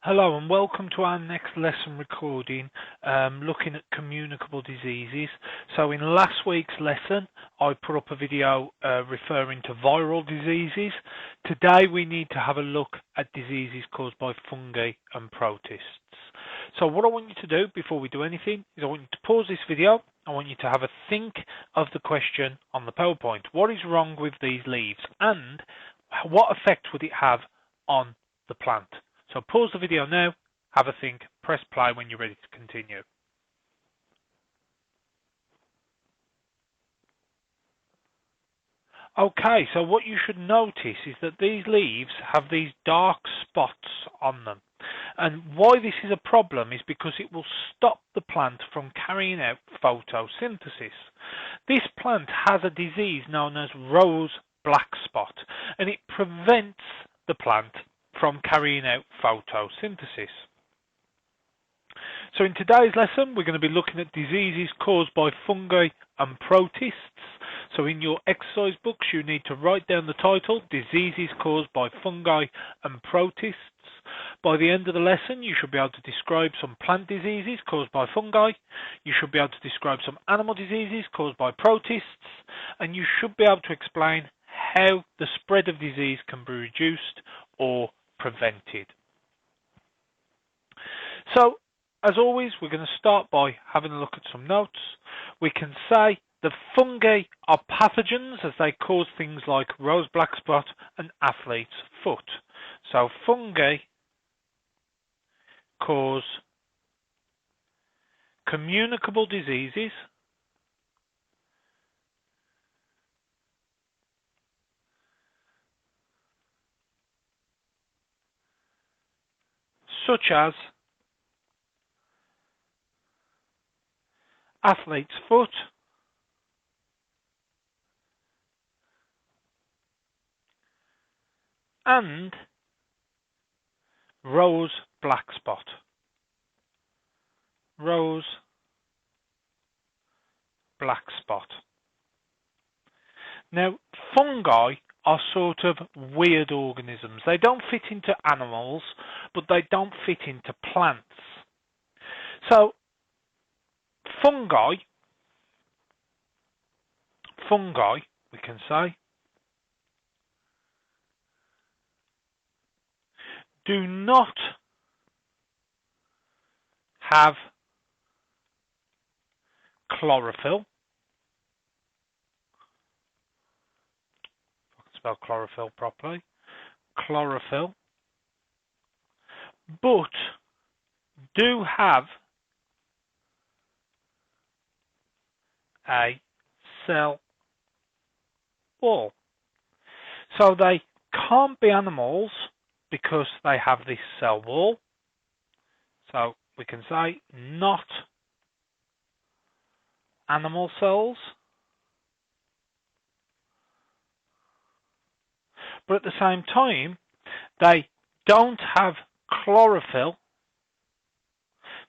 Hello and welcome to our next lesson recording looking at communicable diseases. So in last week's lesson I put up a video referring to viral diseases. Today we need to have a look at diseases caused by fungi and protists. So what I want you to do before we do anything is I want you to pause this video. I want you to have a think of the question on the PowerPoint. What is wrong with these leaves and what effect would it have on the plant? So pause the video now, have a think, press play when you're ready to continue. Okay, so what you should notice is that these leaves have these dark spots on them. And why this is a problem is because it will stop the plant from carrying out photosynthesis. This plant has a disease known as rose black spot, and it prevents the plant from carrying out photosynthesis. So in today's lesson we're going to be looking at diseases caused by fungi and protists. So in your exercise books you need to write down the title, Diseases Caused by Fungi and Protists. By the end of the lesson you should be able to describe some plant diseases caused by fungi, you should be able to describe some animal diseases caused by protists, and you should be able to explain how the spread of disease can be reduced or prevented. So, as always, we're going to start by having a look at some notes. We can say that fungi are pathogens as they cause things like rose black spot and athlete's foot. So, fungi cause communicable diseases such as athlete's foot, and rose black spot. Rose black spot. Now, fungi are sort of weird organisms. They don't fit into animals, but they don't fit into plants. So, fungi, we can say, do not have chlorophyll. If I can spell chlorophyll properly. Chlorophyll. But do have a cell wall. So they can't be animals because they have this cell wall. So we can say not animal cells. But at the same time, they don't have chlorophyll,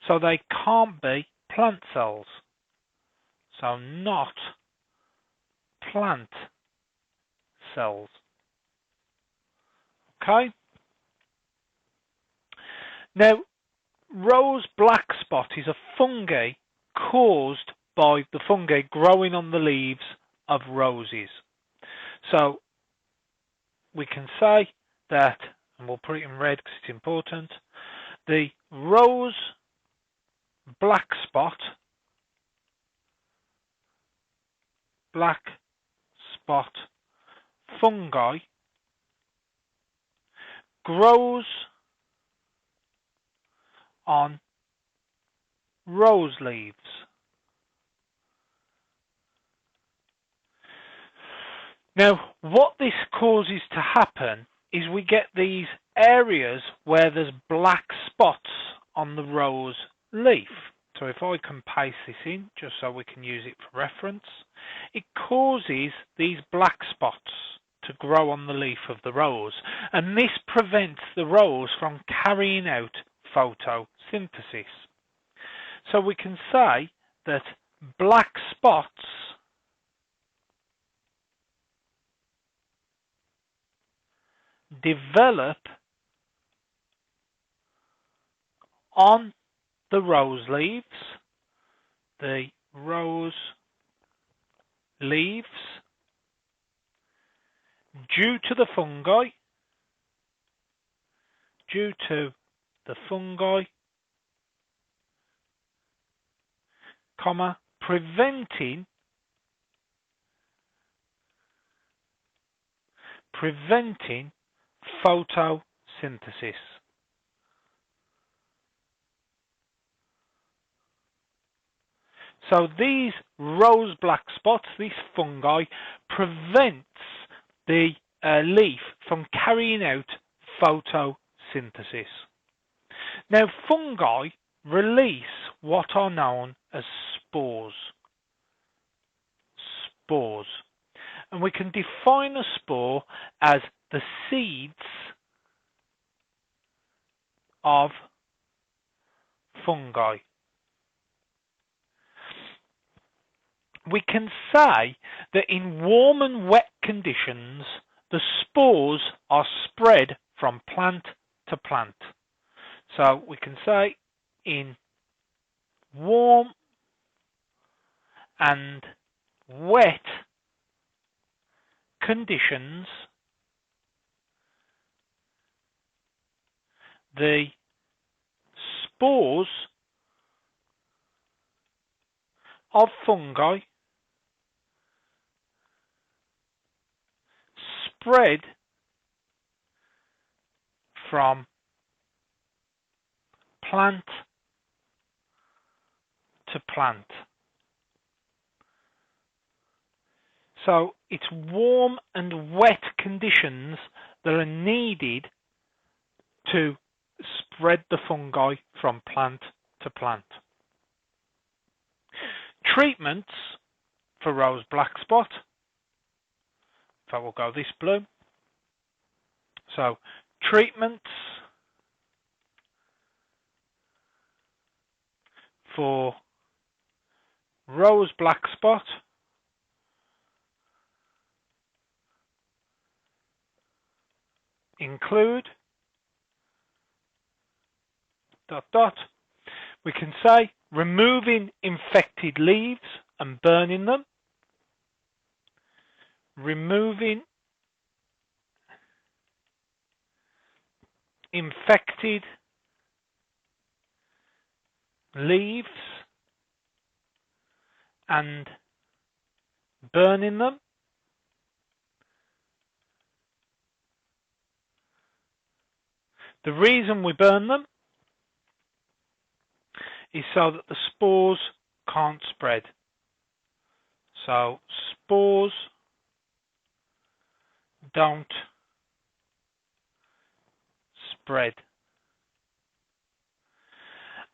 so they can't be plant cells. So not plant cells. Okay? Now, rose black spot is a fungi caused by the fungi growing on the leaves of roses. So we can say that, and we'll put it in red because it's important, the rose black spot fungi grows on rose leaves. Now, what this causes to happen is we get these areas where there's black spots on the rose leaf. So if I can paste this in, just so we can use it for reference, it causes these black spots to grow on the leaf of the rose, and this prevents the rose from carrying out photosynthesis. So we can say that black spots develop on the rose leaves, due to the fungi, comma, preventing photosynthesis. So these rose black spots, these fungi, prevents the leaf from carrying out photosynthesis. Now, fungi release what are known as spores. And we can define a spore as the seeds of fungi. We can say that in warm and wet conditions, the spores are spread from plant to plant. So we can say in warm and wet conditions, the spores of fungi spread from plant to plant. So it's warm and wet conditions that are needed to spread the fungi from plant to plant. Treatments for rose black spot. In fact, we'll go this blue. So treatments for rose black spot include ... We can say removing infected leaves and burning them, removing infected leaves and burning them, the reason we burn them is so that the spores can't spread. So spores don't spread.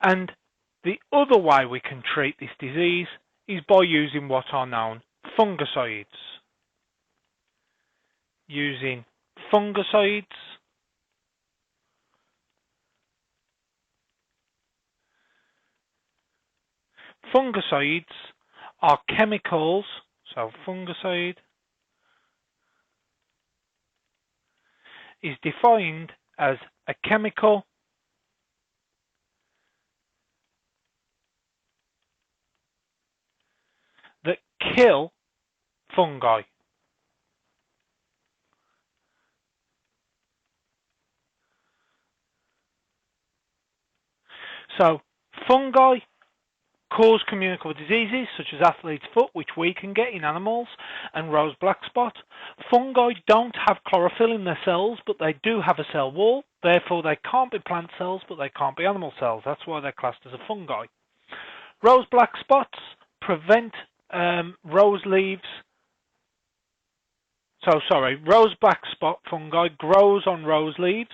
And the other way we can treat this disease is by using what are known fungicides. Using fungicides are chemicals, so fungicide is defined as a chemical that kill fungi. So fungi cause communicable diseases such as athlete's foot, which we can get in animals, and rose black spot. Fungi don't have chlorophyll in their cells, but they do have a cell wall. Therefore, they can't be plant cells, but they can't be animal cells. That's why they're classed as a fungi. Rose black spots prevent rose black spot fungi grows on rose leaves.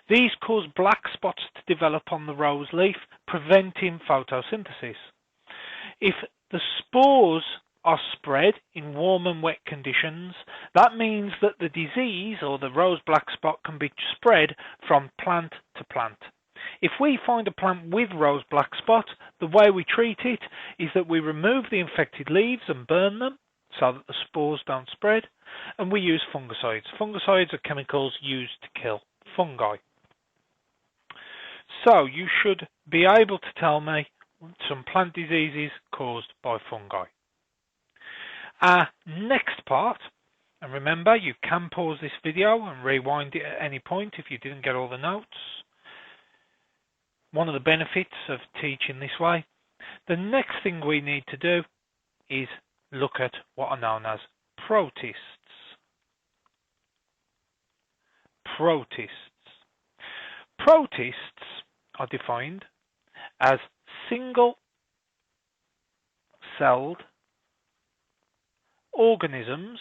These cause black spots to develop on the rose leaf, preventing photosynthesis. If the spores are spread in warm and wet conditions, that means that the disease or the rose black spot can be spread from plant to plant. If we find a plant with rose black spot, the way we treat it is that we remove the infected leaves and burn them so that the spores don't spread, and we use fungicides. Fungicides are chemicals used to kill fungi. So you should be able to tell me some plant diseases caused by fungi. Our next part, and remember you can pause this video and rewind it at any point if you didn't get all the notes. One of the benefits of teaching this way, the next thing we need to do is look at what are known as protists. Protists. Protists are defined as single-celled organisms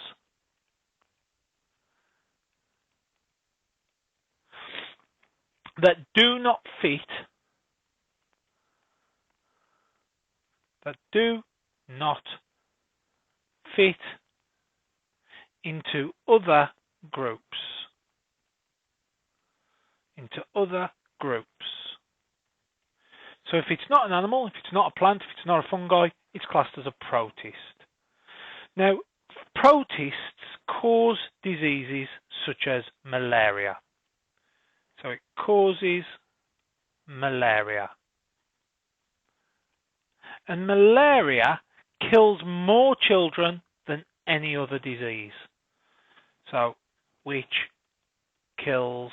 that do not fit into other groups. So if it's not an animal, if it's not a plant, if it's not a fungi, it's classed as a protist. Now, protists cause diseases such as malaria. So it causes malaria. And malaria kills more children than any other disease. So, which kills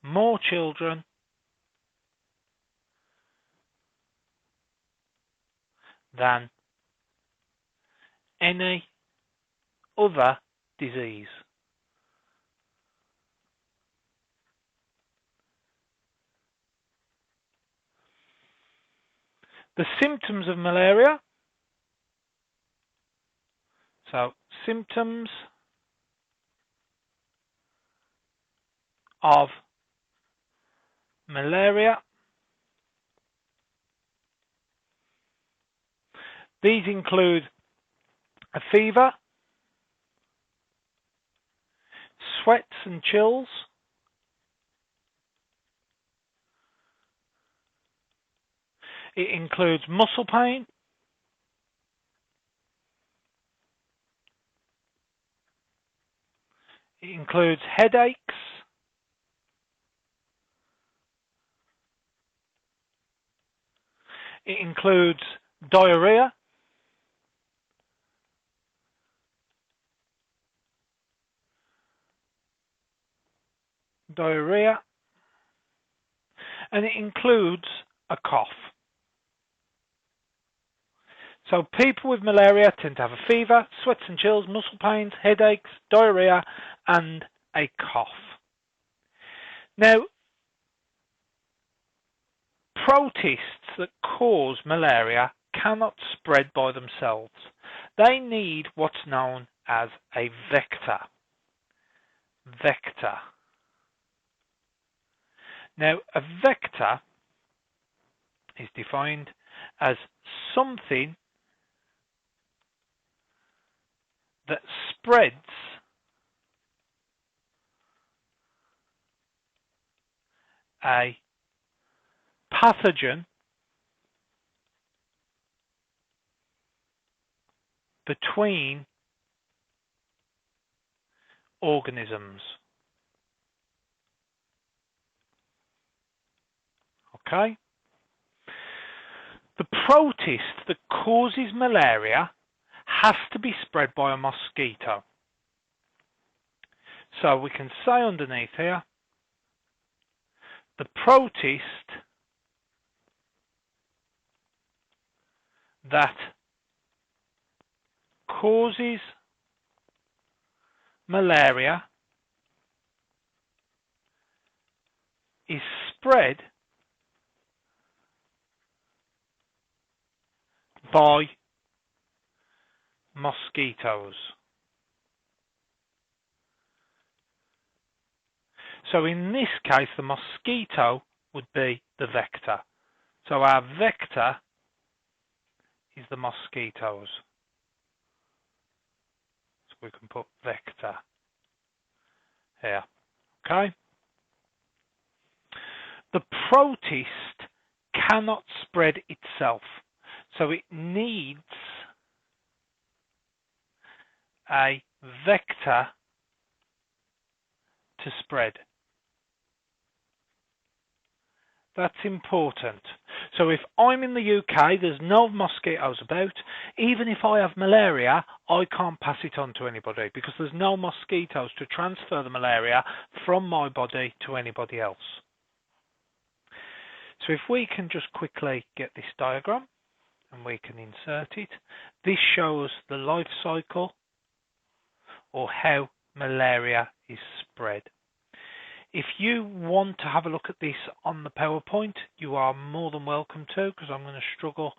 more children than any other disease. The symptoms of malaria. So, symptoms of malaria. These include a fever, sweats and chills, it includes muscle pain, it includes headaches, it includes diarrhea, and it includes a cough. So people with malaria tend to have a fever, sweats and chills, muscle pains, headaches, diarrhea, and a cough. Now, protists that cause malaria cannot spread by themselves. They need what's known as a vector. Now, a vector is defined as something that spreads a pathogen between organisms. Okay? The protist that causes malaria has to be spread by a mosquito. So we can say underneath here, the protist that causes malaria is spread by mosquitoes. So in this case, the mosquito would be the vector. So our vector is the mosquitoes. So we can put vector here. Okay? The protist cannot spread itself. So it needs a vector to spread. That's important. So if I'm in the UK, there's no mosquitoes about, even if I have malaria, I can't pass it on to anybody because there's no mosquitoes to transfer the malaria from my body to anybody else. So if we can just quickly get this diagram and we can insert it, this shows the life cycle or how malaria is spread. If you want to have a look at this on the PowerPoint, you are more than welcome to, because I'm going to struggle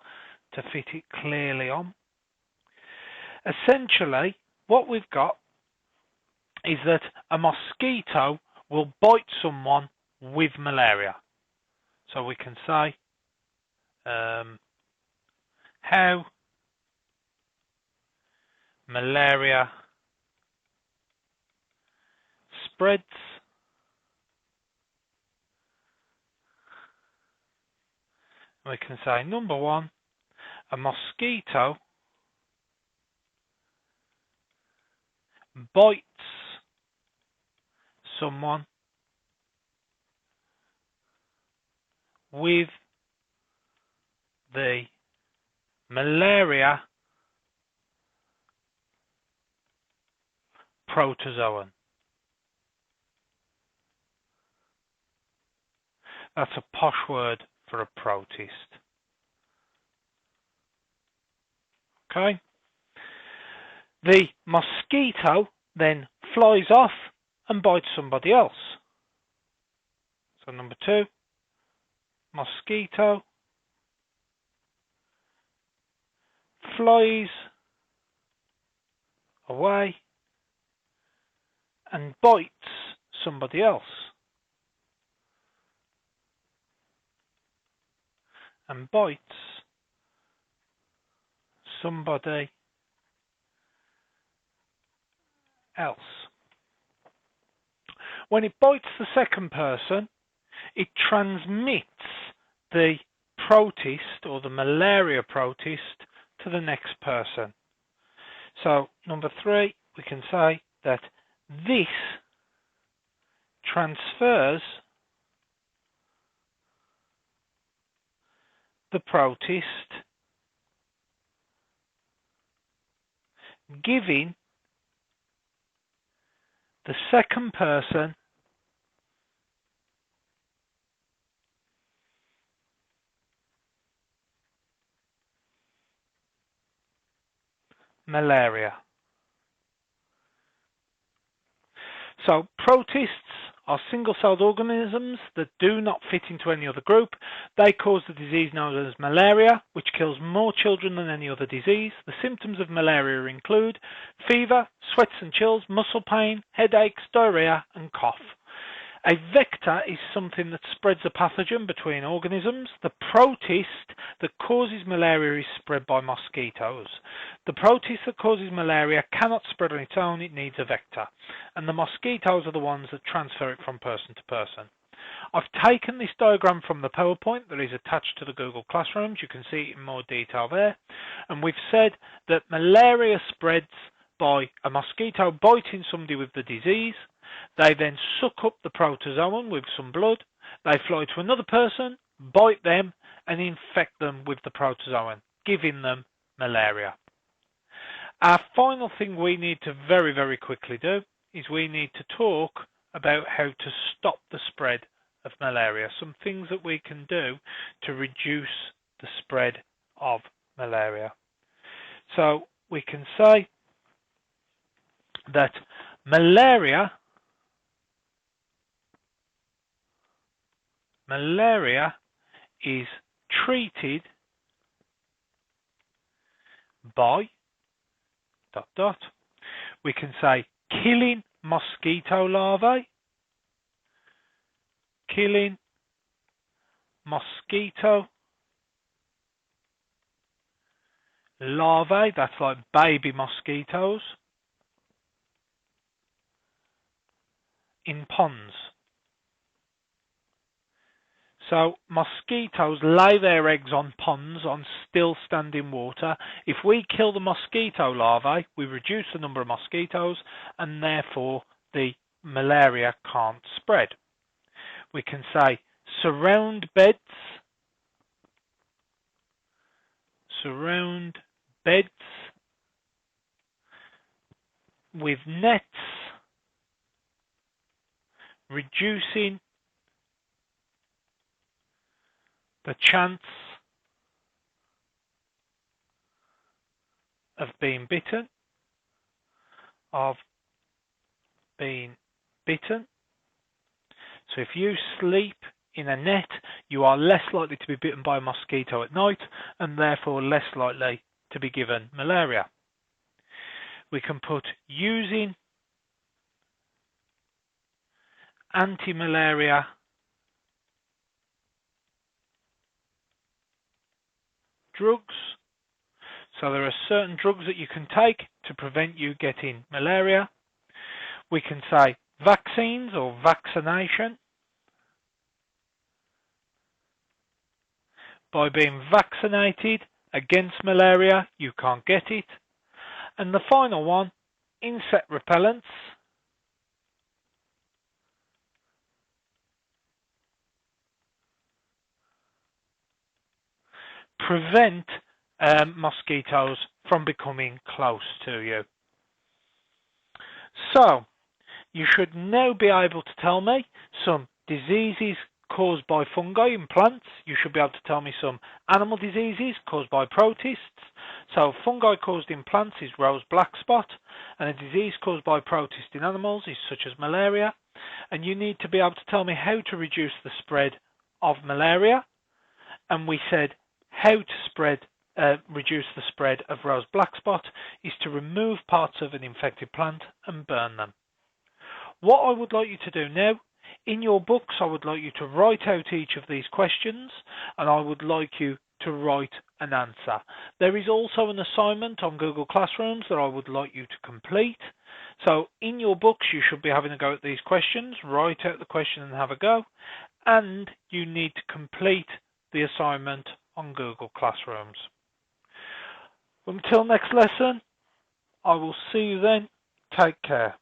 to fit it clearly on. Essentially, what we've got is that a mosquito will bite someone with malaria. So we can say how malaria spreads. We can say, number one, a mosquito bites someone with the malaria protozoan. That's a posh word for a protist. Okay? The mosquito then flies off and bites somebody else. So number two, mosquito flies away and bites somebody else. And bites somebody else. When it bites the second person, it transmits the protist or the malaria protist to the next person. So number three, we can say that this transfers the protist, giving the second person malaria. So protists are single-celled organisms that do not fit into any other group. They cause the disease known as malaria, which kills more children than any other disease. The symptoms of malaria include fever, sweats and chills, muscle pain, headaches, diarrhea, and cough. A vector is something that spreads a pathogen between organisms. The protist that causes malaria is spread by mosquitoes. The protist that causes malaria cannot spread on its own, it needs a vector. And the mosquitoes are the ones that transfer it from person to person. I've taken this diagram from the PowerPoint that is attached to the Google Classrooms. You can see it in more detail there. And we've said that malaria spreads by a mosquito biting somebody with the disease. They then suck up the protozoan with some blood. They fly to another person, bite them, and infect them with the protozoan, giving them malaria. Our final thing we need to very, very quickly do is we need to talk about how to stop the spread of malaria, some things that we can do to reduce the spread of malaria. So we can say that malaria is treated by ... We can say killing mosquito larvae, killing mosquito larvae, that's like baby mosquitoes, in ponds. So mosquitoes lay their eggs on ponds, on still standing water. If we kill the mosquito larvae, we reduce the number of mosquitoes and therefore the malaria can't spread. We can say Surround beds. Surround beds with nets, reducing the chance of being bitten. So if you sleep in a net, you are less likely to be bitten by a mosquito at night and therefore less likely to be given malaria. We can put using anti-malaria drugs. So there are certain drugs that you can take to prevent you getting malaria. We can say vaccines or vaccination. By being vaccinated against malaria, you can't get it. And the final one, insect repellents. Prevent mosquitoes from becoming close to you. So, you should now be able to tell me some diseases caused by fungi in plants. You should be able to tell me some animal diseases caused by protists. So fungi caused in plants is rose black spot, and a disease caused by protists in animals is such as malaria. And you need to be able to tell me how to reduce the spread of malaria. And we said how to reduce the spread of rose black spot is to remove parts of an infected plant and burn them. What I would like you to do now, in your books, I would like you to write out each of these questions, and I would like you to write an answer. There is also an assignment on Google Classrooms that I would like you to complete. So in your books, you should be having a go at these questions, write out the question and have a go, and you need to complete the assignment on Google Classrooms. Until next lesson, I will see you then. Take care.